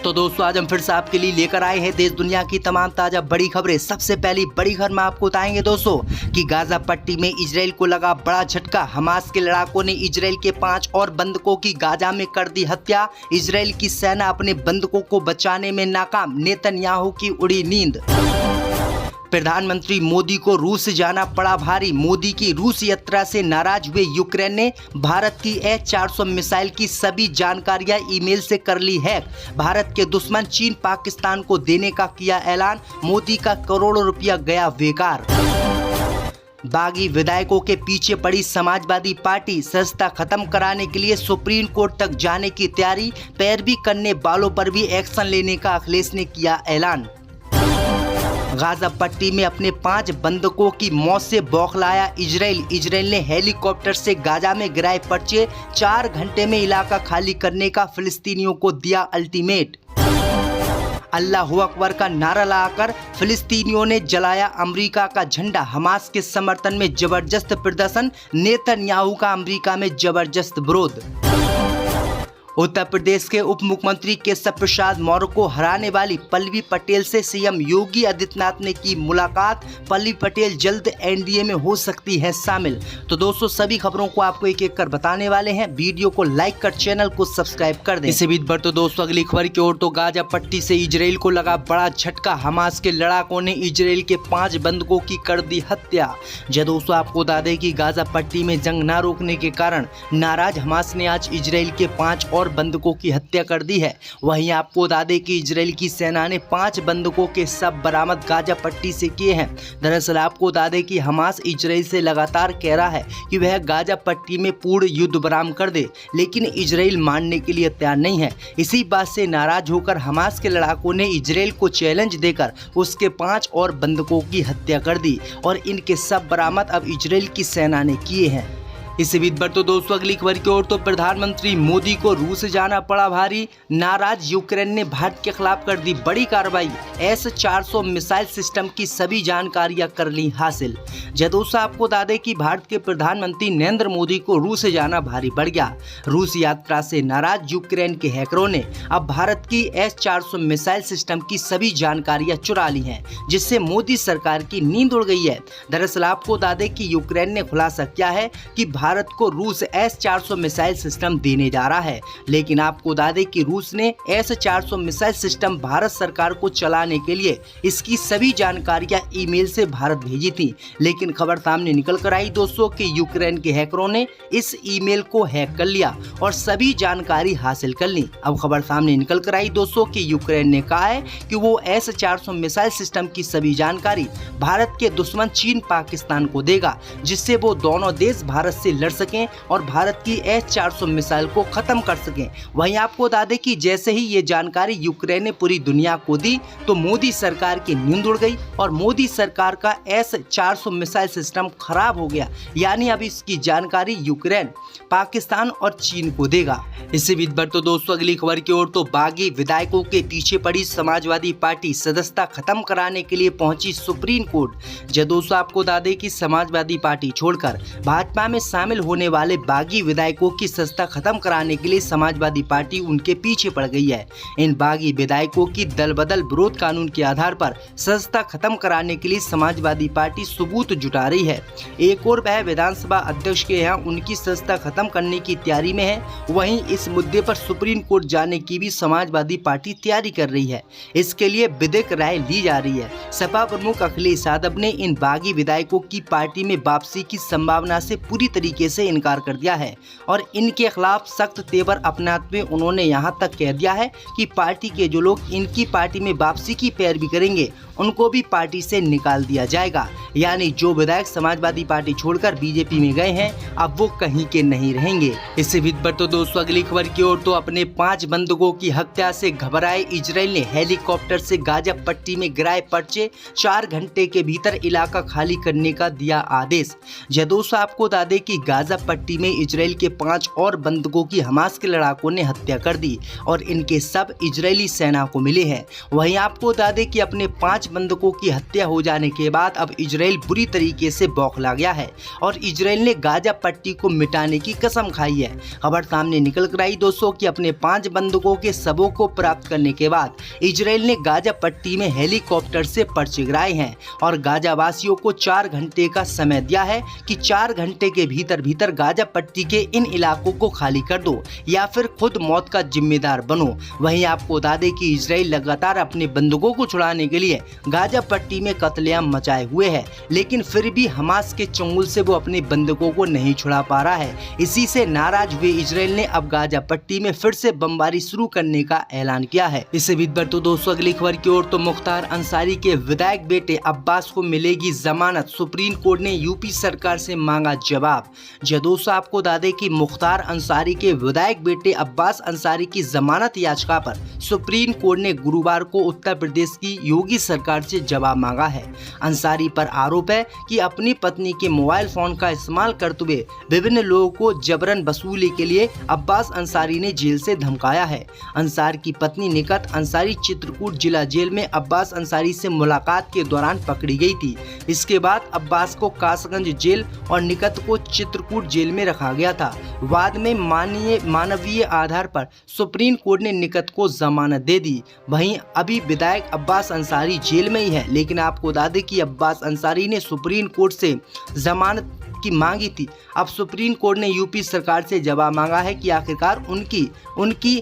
तो दोस्तों आज हम फिर से आपके लिए लेकर आए हैं देश दुनिया की तमाम ताजा बड़ी खबरें। सबसे पहली बड़ी खबर में आपको बताएंगे दोस्तों कि गाजा पट्टी में इजराइल को लगा बड़ा झटका। हमास के लड़ाकों ने इजराइल के 5 और बंधकों की गाजा में कर दी हत्या। इजराइल की सेना अपने बंधकों को बचाने में नाकाम। नेतन्याहू की उड़ी नींद। प्रधानमंत्री मोदी को रूस जाना पड़ा भारी। मोदी की रूस यात्रा से नाराज हुए यूक्रेन ने भारत की S-400 मिसाइल की सभी जानकारियां ईमेल से कर ली हैक। भारत के दुश्मन चीन पाकिस्तान को देने का किया ऐलान। मोदी का करोड़ों रुपया गया बेकार। बागी विधायकों के पीछे पड़ी समाजवादी पार्टी। सस्ता खत्म कराने के लिए सुप्रीम कोर्ट तक जाने की तैयारी। पैरवी करने वालों पर भी एक्शन लेने का अखिलेश ने किया ऐलान। गाजा पट्टी में अपने 5 बंधकों की मौत से बौखलाया इजराइल। इजराइल ने हेलीकॉप्टर से गाजा में गिराए पर्चे। 4 घंटे में इलाका खाली करने का फिलिस्तीनियों को दिया अल्टीमेट। अल्लाहू अकबर का नारा लगाकर फिलिस्तीनियों ने जलाया अमेरिका का झंडा। हमास के समर्थन में जबरदस्त प्रदर्शन। नेतन्याहू का अमेरिका में जबरदस्त विरोध। उत्तर प्रदेश के उप मुख्यमंत्री केशव प्रसाद मौर्य को हराने वाली पल्लवी पटेल से सीएम योगी आदित्यनाथ ने की मुलाकात। पल्लवी पटेल जल्द एनडीए में हो सकती है शामिल। तो दोस्तों सभी खबरों को आपको एक एक कर बताने वाले हैं। वीडियो को लाइक कर चैनल को सब्सक्राइब कर दें। इसी बीच पर तो दोस्तों अगली खबर की ओर तो गाजा पट्टी से इजराइल को लगा बड़ा झटका। हमास के लड़ाकों ने इजराइल के 5 बंधकों की कर दी हत्या। जब दोस्तों आपको बता दें कि गाजा पट्टी में जंग न रोकने के कारण नाराज हमास ने आज इजराइल के 5 और बंधकों की हत्या कर दी है। वहीं आपको बता दें कि इजराइल की सेना ने 5 बंधकों के शव बरामद गाजा पट्टी से किए हैं। दरअसल आपको बता दें कि हमास इजराइल से लगातार कह रहा है कि वह गाजा पट्टी में पूर्ण युद्ध विराम कर दे, लेकिन इजराइल मानने के लिए तैयार नहीं है। इसी बात से नाराज होकर हमास के लड़ाकों ने इजराइल को चैलेंज देकर उसके 5 और बंधकों की हत्या कर दी और इनके शव बरामद अब इजराइल की सेना ने किए हैं। इसी बीच पर तो दोस्तों अगली खबर की ओर तो प्रधानमंत्री मोदी को रूस जाना पड़ा भारी। नाराज यूक्रेन ने भारत के खिलाफ कर दी बड़ी कार्रवाई। S-400 मिसाइल सिस्टम की सभी जानकारियां कर ली हासिल। दोस्तों आपको बता दें कि भारत के प्रधानमंत्री नरेंद्र मोदी को रूस जाना भारी पड़ गया। रूस यात्रा से नाराज यूक्रेन के हैकरों ने अब भारत की S-400 मिसाइल सिस्टम की सभी जानकारियां चुरा ली हैं, जिससे मोदी सरकार की नींद उड़ गई है। दरअसल आपको बता दें कि यूक्रेन ने खुलासा किया है कि भारत को रूस S-400 मिसाइल सिस्टम देने जा रहा है, लेकिन आपको बता दें कि रूस ने S-400 मिसाइल सिस्टम भारत सरकार को चलाने के लिए इसकी सभी जानकारियां ईमेल से भारत भेजी थी। लेकिन खबर सामने निकल कर आई दोस्तों कि यूक्रेन के हैकरों ने इस ईमेल को हैक कर लिया और सभी जानकारी हासिल कर ली। अब खबर सामने निकल कर आई दोस्तों कि यूक्रेन ने कहा है कि वो S-400 मिसाइल सिस्टम की सभी जानकारी भारत के दुश्मन चीन पाकिस्तान को देगा, जिससे वो दोनों देश भारत से लड़ सकें और भारत की S-400 मिसाइल को खत्म कर सकें। वहीं आपको बता दें कि जैसे ही ये जानकारी यूक्रेन ने पूरी दुनिया को दी तो मोदी सरकार की नींद उड़ गई और मोदी सरकार का S-400 मिसाइल सिस्टम खराब हो गया। यानी अब इसकी जानकारी यूक्रेन, पाकिस्तान और चीन को देगा। इसी बीच पर तो दोस्तों अगली खबर की ओर तो बागी विधायकों के पीछे पड़ी समाजवादी पार्टी। सदस्यता खत्म कराने के लिए पहुंची सुप्रीम कोर्ट। दोस्तों आपको बता दें कि समाजवादी पार्टी छोड़कर भाजपा में शामिल होने वाले बागी विधायकों की सदस्यता खत्म कराने के लिए समाजवादी पार्टी उनके पीछे पड़ गई है। इन बागी विधायकों की दल बदल विरोध कानून के आधार पर सदस्यता खत्म कराने के लिए समाजवादी पार्टी सबूत जुटा रही है। एक और वह विधानसभा अध्यक्ष के यहाँ उनकी सदस्यता खत्म करने की तैयारी में है। वहीं इस मुद्दे पर सुप्रीम कोर्ट जाने की भी समाजवादी पार्टी तैयारी कर रही है। इसके लिए विधिक राय ली जा रही है। सपा प्रमुख अखिलेश यादव ने इन बागी विधायकों की पार्टी में वापसी की संभावना से पूरी तरीके से इनकार कर दिया है और इनके खिलाफ सख्त तेवर अपनाते हुए उन्होंने यहां तक कह दिया है कि पार्टी के जो लोग इनकी पार्टी में वापसी की पैरवी करेंगे उनको भी पार्टी से निकाल दिया जाएगा। यानी जो विधायक समाजवादी पार्टी छोड़कर बीजेपी में गए हैं अब वो कहीं के नहीं रहेंगे। इससे बीच पर तो दोस्तों अगली खबर की ओर तो अपने 5 बंधकों की हत्या से घबराए इजराइल ने हेलीकॉप्टर से गाजा पट्टी में गिराए पर्चे। 4 घंटे के भीतर इलाका खाली करने का दिया आदेश। दोस्तों आपको बता दें कि गाजा पट्टी में इजराइल के 5 और बंधकों की हमास के लड़ाकों ने हत्या कर दी और इनके सब इजरायली सेना को मिले हैं। वहीं आपको बता दें कि अपने 5 बंधकों की हत्या हो जाने के बाद अब इजराइल बुरी तरीके से बौखला गया है और इजराइल ने गाजा पट्टी को मिटाने की कसम खाई है। खबर सामने निकल कर आई दोस्तों कि अपने 5 बंधकों के शवों को प्राप्त करने के बाद इजराइल ने गाजा पट्टी में हेलीकॉप्टर से पर्चे गिराए हैं और गाजा वासियों को 4 घंटे का समय दिया है कि 4 घंटे के भीतर गाजा पट्टी के इन इलाकों को खाली कर दो या फिर खुद मौत का जिम्मेदार बनो। वहीं आपको बता दें कि इजराइल लगातार अपने बंधकों को छुड़ाने के लिए गाजा पट्टी में कत्लेआम मचाए हुए है, लेकिन फिर भी हमास के चंगुल से वो अपने बंधकों को नहीं छुड़ा पा रहा है। इसी से नाराज हुए इजराइल ने अब गाजा पट्टी में फिर से बमबारी शुरू करने का ऐलान किया है। इससे बीच पर तो दोस्तों अगली खबर की ओर तो मुख्तार अंसारी के विधायक बेटे अब्बास को मिलेगी जमानत, सुप्रीम कोर्ट ने यूपी सरकार से मांगा जवाब। दोस्तों आपको बता दें कि मुख्तार अंसारी के विधायक बेटे अब्बास अंसारी की जमानत याचिका पर सुप्रीम कोर्ट ने गुरुवार को उत्तर प्रदेश की योगी सरकार से जवाब मांगा है। अंसारी पर आरोप है कि अपनी पत्नी के मोबाइल फोन का इस्तेमाल करते हुए विभिन्न लोगों को जबरन वसूली के लिए अब्बास अंसारी ने जेल से धमकाया है। अंसार की पत्नी निकत अंसारी चित्रकूट जिला जेल में अब्बास अंसारी से मुलाकात के दौरान पकड़ी गई थी। इसके बाद अब्बास को कासगंज जेल और निकत को चित्रकूट जेल में रखा गया था। बाद में मानवीय आधार पर सुप्रीम कोर्ट ने निकत को जमानत दे दी। वहीं अभी विधायक अब्बास अंसारी जेल में ही है, लेकिन आपको बता दें कि अब्बास अंसारी ने सुप्रीम कोर्ट से जमानत की मांगी थी। अब सुप्रीम कोर्ट ने यूपी सरकार से जवाब मांगा है कि आखिरकार उनकी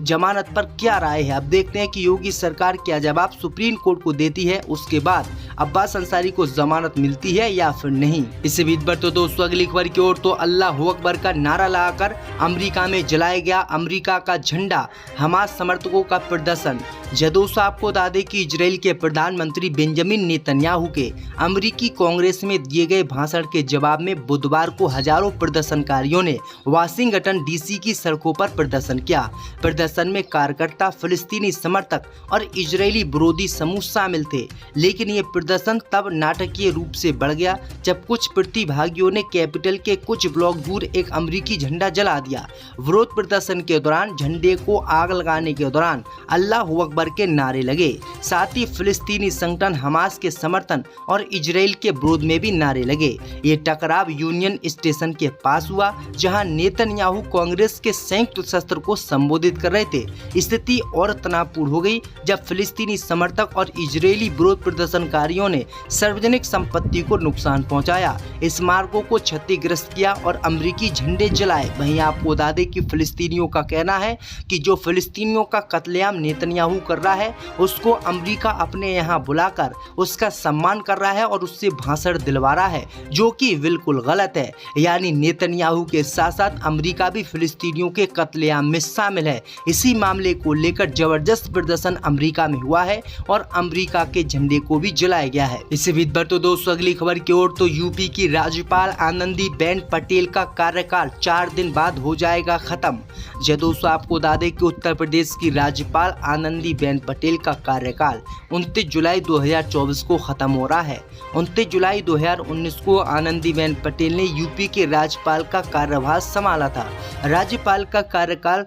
जमानत पर क्या राय है। अब देखते हैं कि योगी सरकार क्या जवाब सुप्रीम कोर्ट को देती है, उसके बाद अब्बास अंसारी को जमानत मिलती है या फिर नहीं। इसी बीच पर तो दोस्तों अगली खबर की ओर तो अल्लाह अकबर का नारा लगाकर अमेरिका में जलाया गया अमेरिका का झंडा, हमास समर्थकों का प्रदर्शन। दोस्तों आपको बता दें कि इजराइल के प्रधानमंत्री बेंजामिन नेतन्याहू के अमेरिकी कांग्रेस में दिए गए भाषण के जवाब में बुधवार को हजारों प्रदर्शनकारियों ने वाशिंगटन डीसी की सड़कों पर प्रदर्शन किया। प्रदर्शन में कार्यकर्ता, फिलिस्तीनी समर्थक और इजरायली विरोधी समूह शामिल थे, लेकिन ये प्रदर्शन तब नाटकीय रूप से बढ़ गया जब कुछ प्रतिभागियों ने कैपिटल के कुछ ब्लॉक दूर एक अमेरिकी झंडा जला दिया। विरोध प्रदर्शन के दौरान झंडे को आग लगाने के दौरान अल्लाह अकबर के नारे लगे। साथ ही फिलिस्तीनी संगठन हमास के समर्थन और इजराइल के विरोध में भी नारे लगे। ये टकराव यूनियन स्टेशन के पास हुआ, जहां नेतन्याहू कांग्रेस के संयुक्त सत्र को संबोधित कर रहे थे। स्थिति और तनावपूर्ण हो गई जब फिलिस्तीनी समर्थक और इजरायली विरोध प्रदर्शनकारियों ने सार्वजनिक संपत्ति को नुकसान पहुंचाया, स्मारकों को क्षतिग्रस्त किया और अमेरिकी झंडे जलाए। वहीं आपको बता दें कि फिलिस्तीनियों का कहना है कि जो फिलिस्तीनियों का कत्लेआम नेतन्याहू कर रहा है उसको अमेरिका अपने यहाँ बुलाकर उसका सम्मान कर रहा है और उससे भाषण दिलवा रहा है, जो कि बिल्कुल गलत है। यानी नेतन्याहू के साथ साथ अमेरिका भी फिलिस्तीनियों के कत्लेआम में शामिल है। इसी मामले को लेकर जबरदस्त प्रदर्शन अमेरिका में हुआ है और अमेरिका के झंडे को भी जलाया गया है। इसी बीच पर तो दोस्तों अगली खबर की ओर तो यूपी की राज्यपाल आनंदीबेन पटेल का कार्यकाल 4 दिन बाद हो जाएगा खत्म। दोस्तों आपको बता दें कि उत्तर प्रदेश की राज्यपाल आनंदीबेन पटेल का कार्यकाल 29 जुलाई 2024 को खत्म हो रहा है। 29 जुलाई 2019 को आनंदीबेन पटेल ने यूपी के राज्यपाल का कार्यभार संभाला था। राज्यपाल का कार्यकाल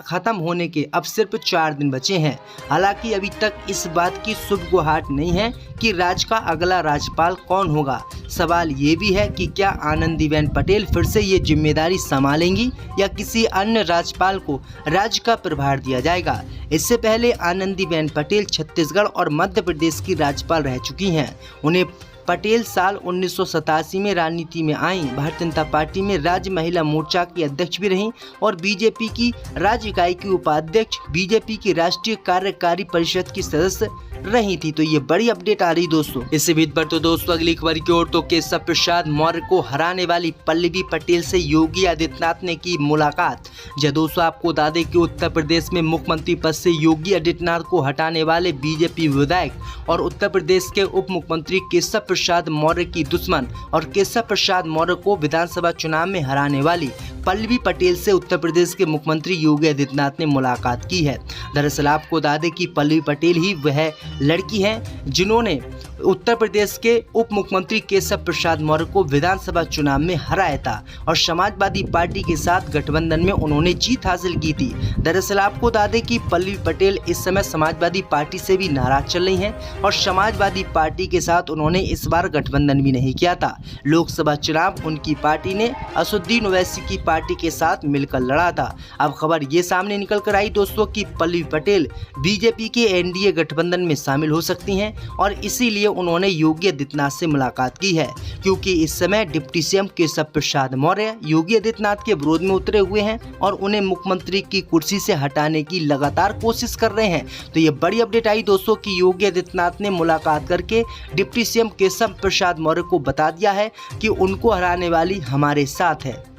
खत्म होने के अब सिर्फ 4 दिन बचे हैं। हालांकि अभी तक इस बात की सुगबुगाहट नहीं है कि राज्य का अगला राज्यपाल कौन होगा। सवाल ये भी है कि क्या आनंदीबेन पटेल फिर से ये जिम्मेदारी संभालेंगी या किसी अन्य राज्यपाल को राज्य का प्रभार दिया जाएगा। इससे पहले आनंदीबेन पटेल छत्तीसगढ़ और मध्य प्रदेश की राज्यपाल रह चुकी हैं। उन्हें पटेल साल 1987 में राजनीति में आई। भारतीय जनता पार्टी में राज्य महिला मोर्चा की अध्यक्ष भी रहीं और बीजेपी की राज्य इकाई की उपाध्यक्ष, बीजेपी की राष्ट्रीय कार्यकारी परिषद की सदस्य रही थी। तो ये बड़ी अपडेट आ रही दोस्तों। इसी बीच पर तो दोस्तों अगली खबर की ओर तो केशव प्रसाद मौर्य को हराने वाली पल्लवी पटेल से योगी आदित्यनाथ ने की मुलाकात। दोस्तों आपको बता दें कि उत्तर प्रदेश में मुख्यमंत्री पद से योगी आदित्यनाथ को हटाने वाले बीजेपी विधायक और उत्तर प्रदेश के उप मुख्यमंत्री केशव प्रसाद मौर्य की दुश्मन और केशव प्रसाद मौर्य को विधानसभा चुनाव में हराने वाली पल्लवी पटेल से उत्तर प्रदेश के मुख्यमंत्री योगी आदित्यनाथ ने मुलाकात की है। दरअसल आपको बता दें कि पल्लवी पटेल ही वह लड़की हैं जिन्होंने उत्तर प्रदेश के उप मुख्यमंत्री केशव प्रसाद मौर्य को विधानसभा चुनाव में हराया था और समाजवादी पार्टी के साथ गठबंधन में उन्होंने जीत हासिल की थी। दरअसल आपको बता दें कि पल्लवी पटेल इस समय समाजवादी पार्टी से भी नाराज चल रही हैं और समाजवादी पार्टी के साथ उन्होंने इस बार गठबंधन भी नहीं किया था। लोकसभा चुनाव उनकी पार्टी ने असदुद्दीन ओवैसी की पार्टी के साथ मिलकर लड़ा था। अब खबर ये सामने निकल कर आई दोस्तों कि पल्लवी पटेल बीजेपी के एनडीए गठबंधन में शामिल हो सकती हैं और इसीलिए उन्होंने योगी आदित्यनाथ से मुलाकात की है, क्योंकि इस समय डिप्टी सीएम केशव प्रसाद मौर्य योगी आदित्यनाथ के विरोध में उतरे हुए हैं और उन्हें मुख्यमंत्री की कुर्सी से हटाने की लगातार कोशिश कर रहे हैं। तो ये बड़ी अपडेट आई दोस्तों कि योगी आदित्यनाथ ने मुलाकात करके डिप्टी सीएम केशव प्रसाद मौर्य को बता दिया है कि उनको हराने वाली हमारे साथ है।